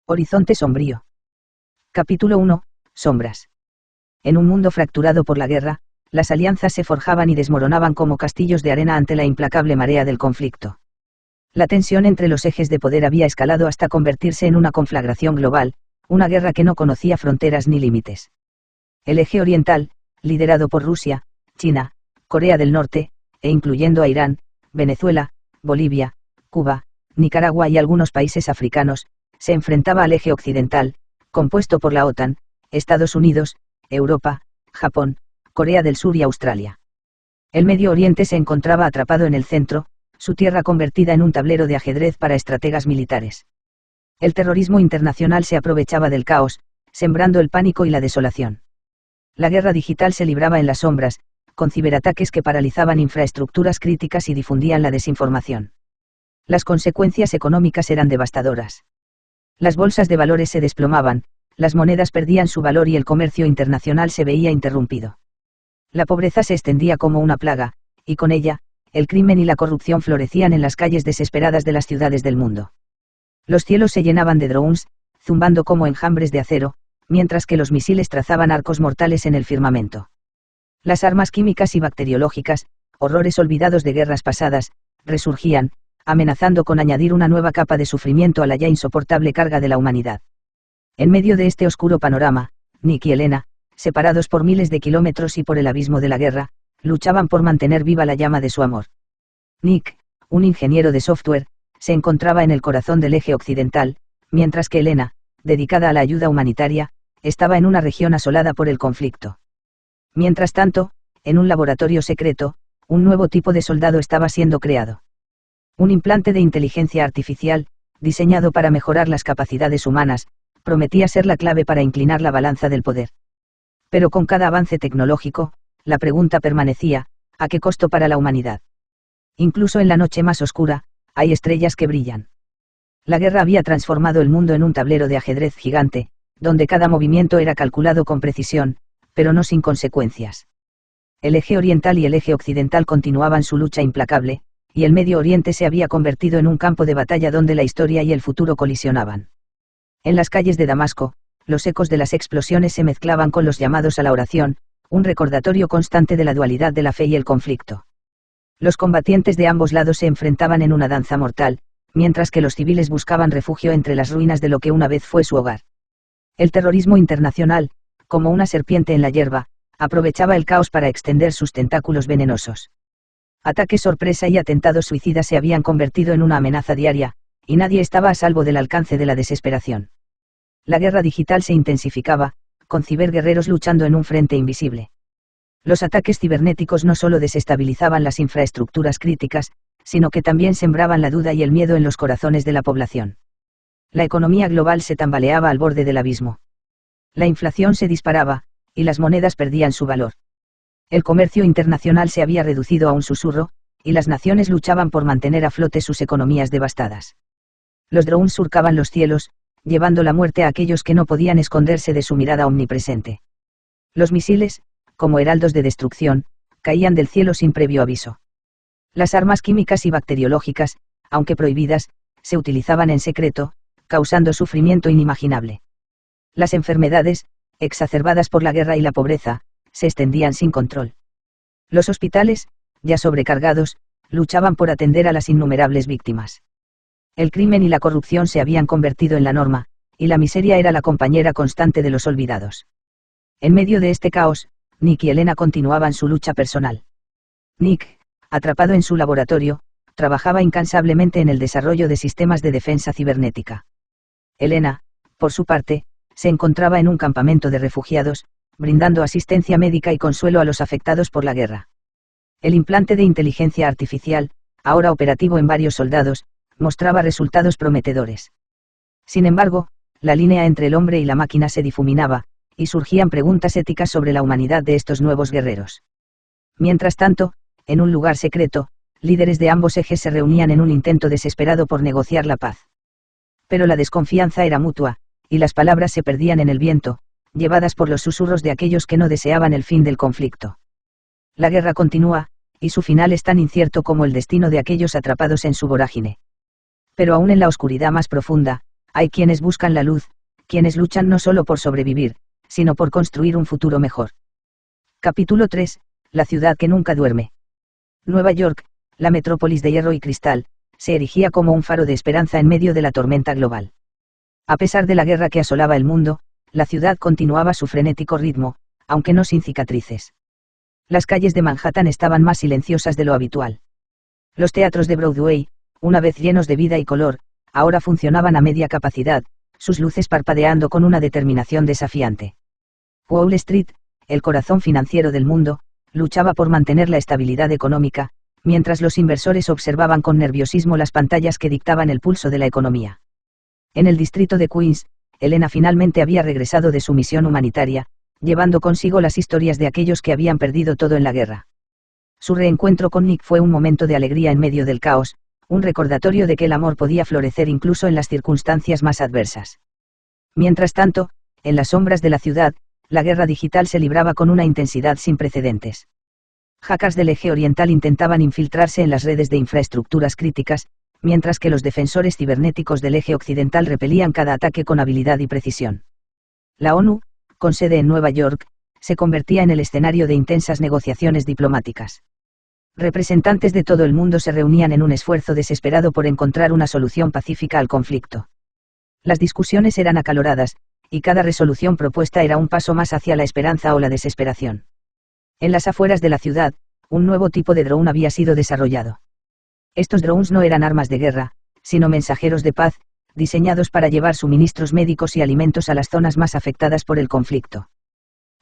Horizonte sombrío. Capítulo 1. Sombras. En un mundo fracturado por la guerra, las alianzas se forjaban y desmoronaban como castillos de arena ante la implacable marea del conflicto. La tensión entre los ejes de poder había escalado hasta convertirse en una conflagración global, una guerra que no conocía fronteras ni límites. El eje oriental, liderado por Rusia, China, Corea del Norte, e incluyendo a Irán, Venezuela, Bolivia, Cuba, Nicaragua y algunos países africanos, se enfrentaba al eje occidental, compuesto por la OTAN, Estados Unidos, Europa, Japón, Corea del Sur y Australia. El Medio Oriente se encontraba atrapado en el centro, su tierra convertida en un tablero de ajedrez para estrategas militares. El terrorismo internacional se aprovechaba del caos, sembrando el pánico y la desolación. La guerra digital se libraba en las sombras, con ciberataques que paralizaban infraestructuras críticas y difundían la desinformación. Las consecuencias económicas eran devastadoras. Las bolsas de valores se desplomaban, las monedas perdían su valor y el comercio internacional se veía interrumpido. La pobreza se extendía como una plaga, y con ella, el crimen y la corrupción florecían en las calles desesperadas de las ciudades del mundo. Los cielos se llenaban de drones, zumbando como enjambres de acero, mientras que los misiles trazaban arcos mortales en el firmamento. Las armas químicas y bacteriológicas, horrores olvidados de guerras pasadas, resurgían, amenazando con añadir una nueva capa de sufrimiento a la ya insoportable carga de la humanidad. En medio de este oscuro panorama, Nick y Elena, separados por miles de kilómetros y por el abismo de la guerra, luchaban por mantener viva la llama de su amor. Nick, un ingeniero de software, se encontraba en el corazón del eje occidental, mientras que Elena, dedicada a la ayuda humanitaria, estaba en una región asolada por el conflicto. Mientras tanto, en un laboratorio secreto, un nuevo tipo de soldado estaba siendo creado. Un implante de inteligencia artificial, diseñado para mejorar las capacidades humanas, prometía ser la clave para inclinar la balanza del poder. Pero con cada avance tecnológico, la pregunta permanecía, ¿a qué costo para la humanidad? Incluso en la noche más oscura, hay estrellas que brillan. La guerra había transformado el mundo en un tablero de ajedrez gigante, donde cada movimiento era calculado con precisión, pero no sin consecuencias. El eje oriental y el eje occidental continuaban su lucha implacable, y el Medio Oriente se había convertido en un campo de batalla donde la historia y el futuro colisionaban. En las calles de Damasco, los ecos de las explosiones se mezclaban con los llamados a la oración, un recordatorio constante de la dualidad de la fe y el conflicto. Los combatientes de ambos lados se enfrentaban en una danza mortal, mientras que los civiles buscaban refugio entre las ruinas de lo que una vez fue su hogar. El terrorismo internacional, como una serpiente en la hierba, aprovechaba el caos para extender sus tentáculos venenosos. Ataques sorpresa y atentados suicidas se habían convertido en una amenaza diaria, y nadie estaba a salvo del alcance de la desesperación. La guerra digital se intensificaba, con ciberguerreros luchando en un frente invisible. Los ataques cibernéticos no solo desestabilizaban las infraestructuras críticas, sino que también sembraban la duda y el miedo en los corazones de la población. La economía global se tambaleaba al borde del abismo. La inflación se disparaba, y las monedas perdían su valor. El comercio internacional se había reducido a un susurro, y las naciones luchaban por mantener a flote sus economías devastadas. Los drones surcaban los cielos, llevando la muerte a aquellos que no podían esconderse de su mirada omnipresente. Los misiles, como heraldos de destrucción, caían del cielo sin previo aviso. Las armas químicas y bacteriológicas, aunque prohibidas, se utilizaban en secreto, causando sufrimiento inimaginable. Las enfermedades, exacerbadas por la guerra y la pobreza, se extendían sin control. Los hospitales, ya sobrecargados, luchaban por atender a las innumerables víctimas. El crimen y la corrupción se habían convertido en la norma, y la miseria era la compañera constante de los olvidados. En medio de este caos, Nick y Elena continuaban su lucha personal. Nick, atrapado en su laboratorio, trabajaba incansablemente en el desarrollo de sistemas de defensa cibernética. Elena, por su parte, se encontraba en un campamento de refugiados, brindando asistencia médica y consuelo a los afectados por la guerra. El implante de inteligencia artificial, ahora operativo en varios soldados, mostraba resultados prometedores. Sin embargo, la línea entre el hombre y la máquina se difuminaba, y surgían preguntas éticas sobre la humanidad de estos nuevos guerreros. Mientras tanto, en un lugar secreto, líderes de ambos ejes se reunían en un intento desesperado por negociar la paz. Pero la desconfianza era mutua, y las palabras se perdían en el viento, llevadas por los susurros de aquellos que no deseaban el fin del conflicto. La guerra continúa, y su final es tan incierto como el destino de aquellos atrapados en su vorágine. Pero aún en la oscuridad más profunda, Hay quienes buscan la luz, quienes luchan no solo por sobrevivir, sino por construir un futuro mejor. Capítulo 3. La ciudad que nunca duerme. Nueva York, la metrópolis de hierro y cristal, se erigía como un faro de esperanza en medio de la tormenta global. A pesar de la guerra que asolaba el mundo, la ciudad continuaba su frenético ritmo, aunque no sin cicatrices. Las calles de Manhattan estaban más silenciosas de lo habitual. Los teatros de Broadway, una vez llenos de vida y color, ahora funcionaban a media capacidad, sus luces parpadeando con una determinación desafiante. Wall Street, el corazón financiero del mundo, luchaba por mantener la estabilidad económica, mientras los inversores observaban con nerviosismo las pantallas que dictaban el pulso de la economía. En el distrito de Queens, Elena finalmente había regresado de su misión humanitaria, llevando consigo las historias de aquellos que habían perdido todo en la guerra. Su reencuentro con Nick fue un momento de alegría en medio del caos, un recordatorio de que el amor podía florecer incluso en las circunstancias más adversas. Mientras tanto, en las sombras de la ciudad, la guerra digital se libraba con una intensidad sin precedentes. Hackers del eje oriental intentaban infiltrarse en las redes de infraestructuras críticas, mientras que los defensores cibernéticos del eje occidental repelían cada ataque con habilidad y precisión. La ONU, con sede en Nueva York, se convertía en el escenario de intensas negociaciones diplomáticas. Representantes de todo el mundo se reunían en un esfuerzo desesperado por encontrar una solución pacífica al conflicto. Las discusiones eran acaloradas, y cada resolución propuesta era un paso más hacia la esperanza o la desesperación. En las afueras de la ciudad, un nuevo tipo de drone había sido desarrollado. Estos drones no eran armas de guerra, sino mensajeros de paz, diseñados para llevar suministros médicos y alimentos a las zonas más afectadas por el conflicto.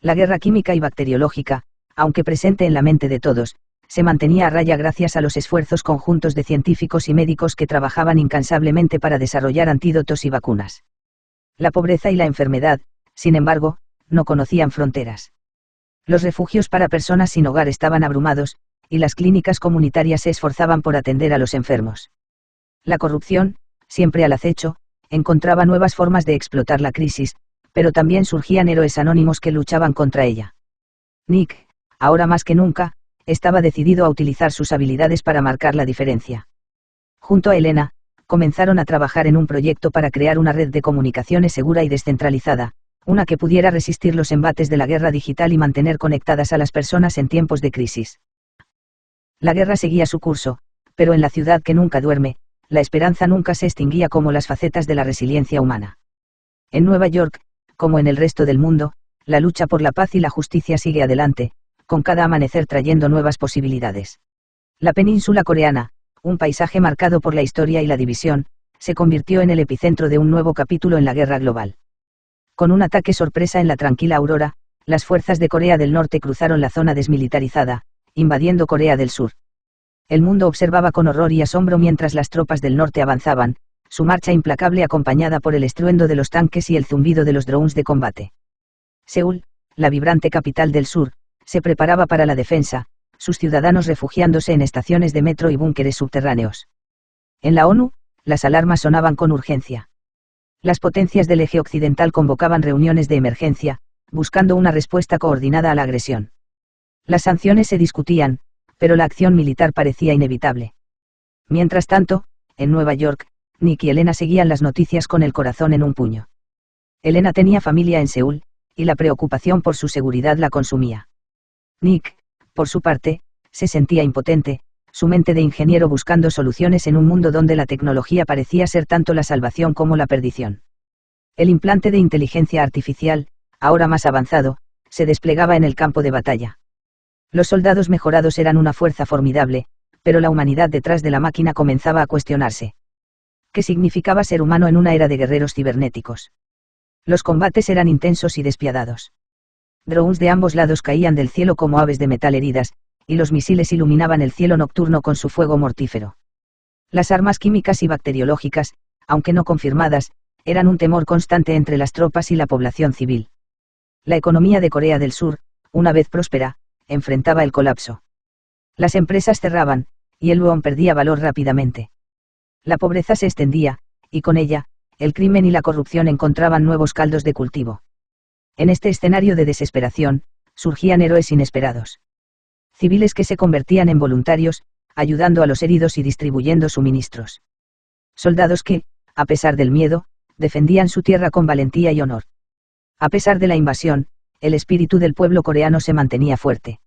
La guerra química y bacteriológica, aunque presente en la mente de todos, se mantenía a raya gracias a los esfuerzos conjuntos de científicos y médicos que trabajaban incansablemente para desarrollar antídotos y vacunas. La pobreza y la enfermedad, sin embargo, no conocían fronteras. Los refugios para personas sin hogar estaban abrumados, y las clínicas comunitarias se esforzaban por atender a los enfermos. La corrupción, siempre al acecho, encontraba nuevas formas de explotar la crisis, pero también surgían héroes anónimos que luchaban contra ella. Nick, ahora más que nunca, estaba decidido a utilizar sus habilidades para marcar la diferencia. Junto a Elena, comenzaron a trabajar en un proyecto para crear una red de comunicaciones segura y descentralizada, una que pudiera resistir los embates de la guerra digital y mantener conectadas a las personas en tiempos de crisis. La guerra seguía su curso, pero en la ciudad que nunca duerme, la esperanza nunca se extinguía como las facetas de la resiliencia humana. En Nueva York, como en el resto del mundo, la lucha por la paz y la justicia sigue adelante, con cada amanecer trayendo nuevas posibilidades. La península coreana, un paisaje marcado por la historia y la división, se convirtió en el epicentro de un nuevo capítulo en la guerra global. Con un ataque sorpresa en la tranquila Aurora, las fuerzas de Corea del Norte cruzaron la zona desmilitarizada, invadiendo Corea del Sur. El mundo observaba con horror y asombro mientras las tropas del norte avanzaban, su marcha implacable acompañada por el estruendo de los tanques y el zumbido de los drones de combate. Seúl, la vibrante capital del sur, se preparaba para la defensa, sus ciudadanos refugiándose en estaciones de metro y búnkeres subterráneos. En la ONU, las alarmas sonaban con urgencia. Las potencias del eje occidental convocaban reuniones de emergencia, buscando una respuesta coordinada a la agresión. Las sanciones se discutían, pero la acción militar parecía inevitable. Mientras tanto, en Nueva York, Nick y Elena seguían las noticias con el corazón en un puño. Elena tenía familia en Seúl, y la preocupación por su seguridad la consumía. Nick, por su parte, se sentía impotente, su mente de ingeniero buscando soluciones en un mundo donde la tecnología parecía ser tanto la salvación como la perdición. El implante de inteligencia artificial, ahora más avanzado, se desplegaba en el campo de batalla. Los soldados mejorados eran una fuerza formidable, pero la humanidad detrás de la máquina comenzaba a cuestionarse. ¿Qué significaba ser humano en una era de guerreros cibernéticos? Los combates eran intensos y despiadados. Drones de ambos lados caían del cielo como aves de metal heridas, y los misiles iluminaban el cielo nocturno con su fuego mortífero. Las armas químicas y bacteriológicas, aunque no confirmadas, eran un temor constante entre las tropas y la población civil. La economía de Corea del Sur, una vez próspera, enfrentaba el colapso. Las empresas cerraban, y el won perdía valor rápidamente. La pobreza se extendía, y con ella, el crimen y la corrupción encontraban nuevos caldos de cultivo. En este escenario de desesperación, surgían héroes inesperados. Civiles que se convertían en voluntarios, ayudando a los heridos y distribuyendo suministros. Soldados que, a pesar del miedo, defendían su tierra con valentía y honor. A pesar de la invasión, el espíritu del pueblo coreano se mantenía fuerte.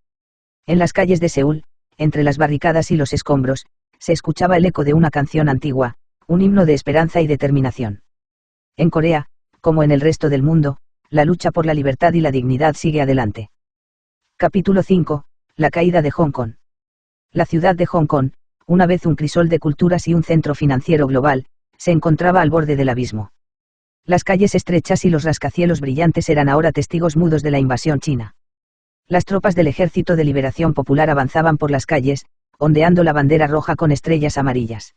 En las calles de Seúl, entre las barricadas y los escombros, se escuchaba el eco de una canción antigua, un himno de esperanza y determinación. En Corea, como en el resto del mundo, la lucha por la libertad y la dignidad sigue adelante. Capítulo 5. La caída de Hong Kong. La ciudad de Hong Kong, una vez un crisol de culturas y un centro financiero global, se encontraba al borde del abismo. Las calles estrechas y los rascacielos brillantes eran ahora testigos mudos de la invasión china. Las tropas del Ejército de Liberación Popular avanzaban por las calles, ondeando la bandera roja con estrellas amarillas.